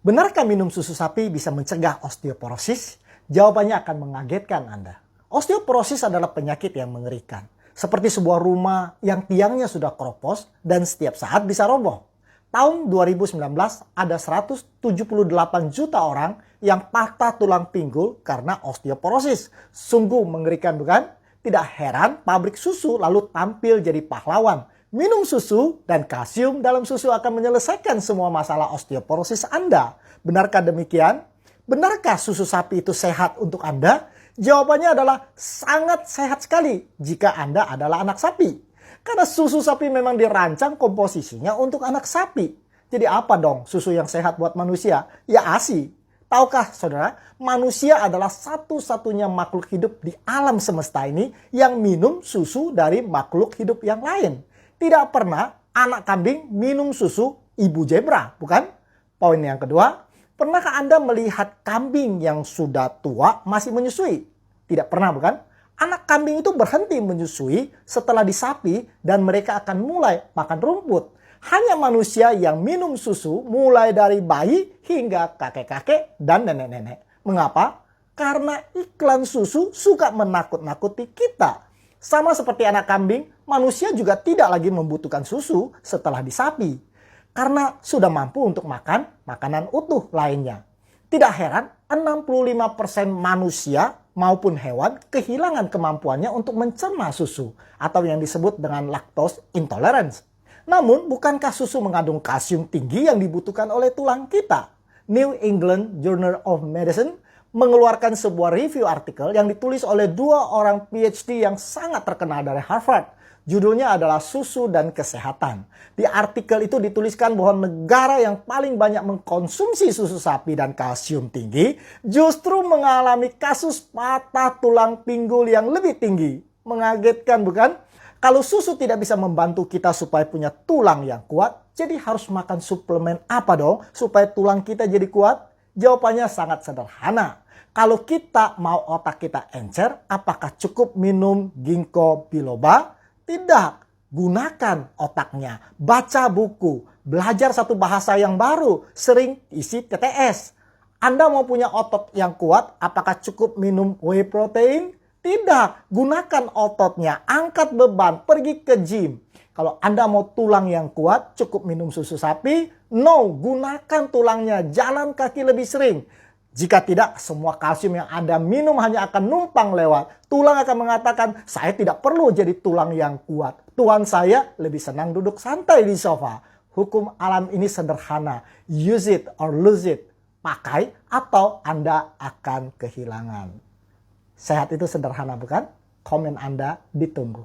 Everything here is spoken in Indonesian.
Benarkah minum susu sapi bisa mencegah osteoporosis? Jawabannya akan mengagetkan Anda. Osteoporosis adalah penyakit yang mengerikan. Seperti sebuah rumah yang tiangnya sudah keropos dan setiap saat bisa roboh. Tahun 2019 ada 178 juta orang yang patah tulang pinggul karena osteoporosis. Sungguh mengerikan bukan? Tidak heran pabrik susu lalu tampil jadi pahlawan. Minum susu dan kalsium dalam susu akan menyelesaikan semua masalah osteoporosis Anda. Benarkah demikian? Benarkah susu sapi itu sehat untuk Anda? Jawabannya adalah sangat sehat sekali jika Anda adalah anak sapi. Karena susu sapi memang dirancang komposisinya untuk anak sapi. Jadi apa dong susu yang sehat buat manusia? Ya ASI. Tahukah saudara, manusia adalah satu-satunya makhluk hidup di alam semesta ini yang minum susu dari makhluk hidup yang lain. Tidak pernah anak kambing minum susu ibu zebra, bukan? Poin yang kedua, pernahkah Anda melihat kambing yang sudah tua masih menyusui? Tidak pernah, bukan? Anak kambing itu berhenti menyusui setelah disapi dan mereka akan mulai makan rumput. Hanya manusia yang minum susu mulai dari bayi hingga kakek-kakek dan nenek-nenek. Mengapa? Karena iklan susu suka menakut-nakuti kita. Sama seperti anak kambing, manusia juga tidak lagi membutuhkan susu setelah disapi. Karena sudah mampu untuk makan makanan utuh lainnya. Tidak heran 65% manusia maupun hewan kehilangan kemampuannya untuk mencerna susu atau yang disebut dengan lactose intolerance. Namun, bukankah susu mengandung kalsium tinggi yang dibutuhkan oleh tulang kita? New England Journal of Medicine mengeluarkan sebuah review artikel yang ditulis oleh dua orang PhD yang sangat terkenal dari Harvard. Judulnya adalah Susu dan Kesehatan. Di artikel itu dituliskan bahwa negara yang paling banyak mengkonsumsi susu sapi dan kalsium tinggi justru mengalami kasus patah tulang pinggul yang lebih tinggi. Mengagetkan bukan? Kalau susu tidak bisa membantu kita supaya punya tulang yang kuat, jadi harus makan suplemen apa dong supaya tulang kita jadi kuat? Jawabannya sangat sederhana. Kalau kita mau otak kita encer, apakah cukup minum ginkgo biloba? Tidak. Gunakan otaknya. Baca buku. Belajar satu bahasa yang baru. Sering isi TTS. Anda mau punya otot yang kuat, apakah cukup minum whey protein? Tidak. Gunakan ototnya. Angkat beban. Pergi ke gym. Kalau Anda mau tulang yang kuat, cukup minum susu sapi? No. Gunakan tulangnya. Jalan kaki lebih sering. Jika tidak, semua kalsium yang Anda minum hanya akan numpang lewat. Tulang akan mengatakan, saya tidak perlu jadi tulang yang kuat. Tuan saya lebih senang duduk santai di sofa. Hukum alam ini sederhana. Use it or lose it. Pakai atau Anda akan kehilangan. Sehat itu sederhana bukan? Komen Anda ditunggu.